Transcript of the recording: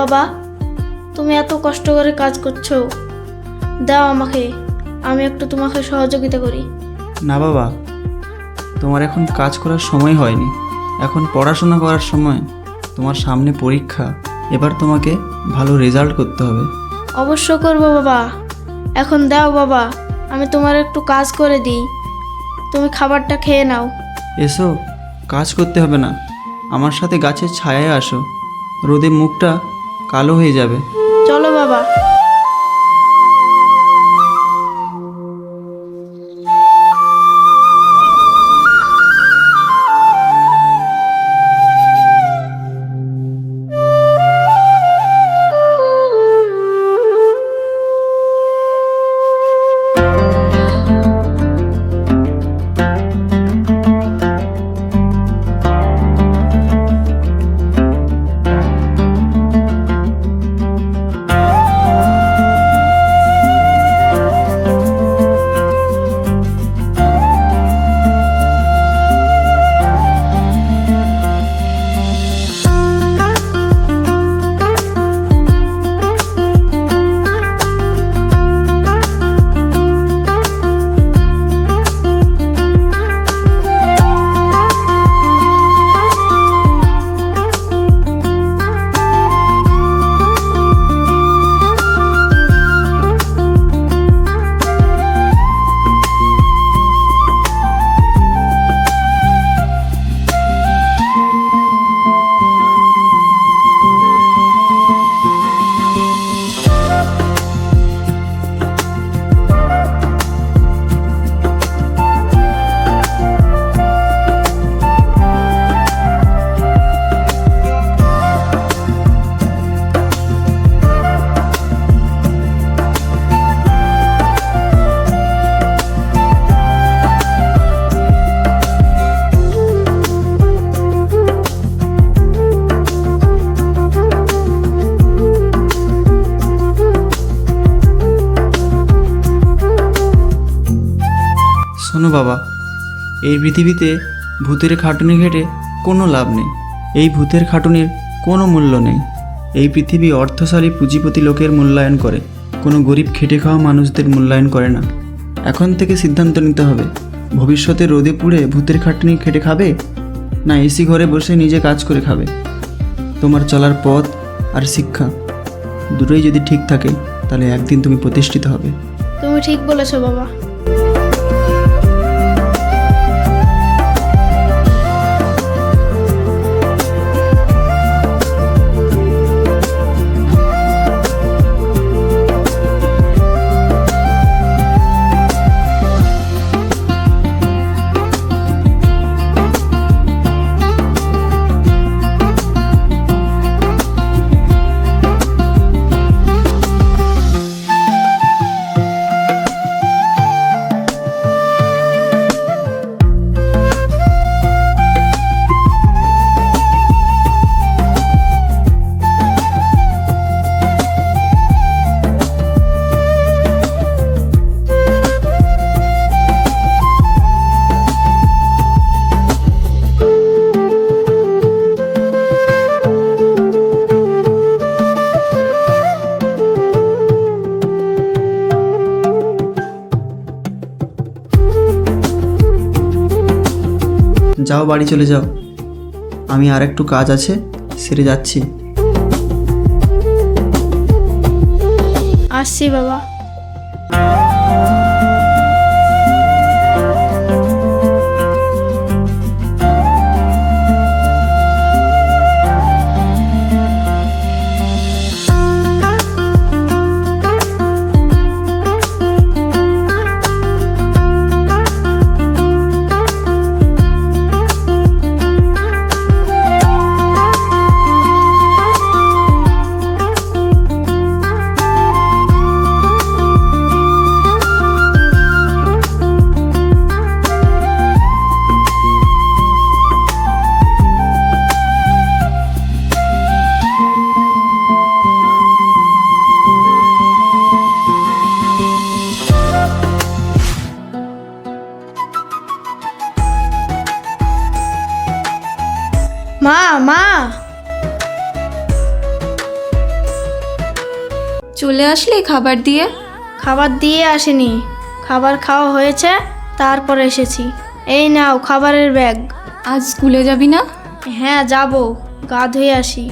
বাবা, তুমি এত কষ্ট করে কাজ করছো, দাও আমাকে, আমি একটু তোমাকে সহযোগিতা করি। না বাবা, তোমার এখন কাজ করার সময় হয়নি, এখন পড়াশোনা করার সময়। তোমার সামনে পরীক্ষা, এবার তোমাকে ভালো রেজাল্ট করতে হবে। অবশ্য করবো বাবা, এখন দাও বাবা, আমি তোমার একটু কাজ করে দিই, তুমি খাবারটা খেয়ে নাও। এসো, কাজ করতে হবে না, আমার সাথে গাছের ছায়ায় আসো, রোদে মুখটা কালো হয়ে যাবে। চলো বাবা। শোনো বাবা, এই পৃথিবীতে ভূতের খাটুনি ঘেটে কোনো লাভ নেই, এই ভূতের খাটুনির কোনো মূল্য নেই। এই পৃথিবী অর্থশালী পুঁজিপতি লোকের মূল্যায়ন করে, কোনো গরিব খেটে খাওয়া মানুষদের মূল্যায়ন করে না। এখন থেকে সিদ্ধান্ত নিতে হবে, ভবিষ্যতে রোদে পুড়ে ভূতের খাটুনি খেটে খাবে, না এসি ঘরে বসে নিজে কাজ করে খাবে। তোমার চলার পথ আর শিক্ষা দুটোই যদি ঠিক থাকে, তাহলে একদিন তুমি প্রতিষ্ঠিত হবে। তুমি ঠিক বলেছো বাবা। যাও, বাড়ি চলে যাও, আমি আর একটু কাজ আছে, সেরে যাচ্ছি। আসছি বাবা। চলে আসলি খাবার দিয়ে? খাবার দিয়ে আসিনি, খাবার খাওয়া হয়েছে তারপর এসেছি। এই নাও খাবারের ব্যাগ। আজ স্কুলে যাবি না? হ্যাঁ যাব, গা ধুয়ে আসি।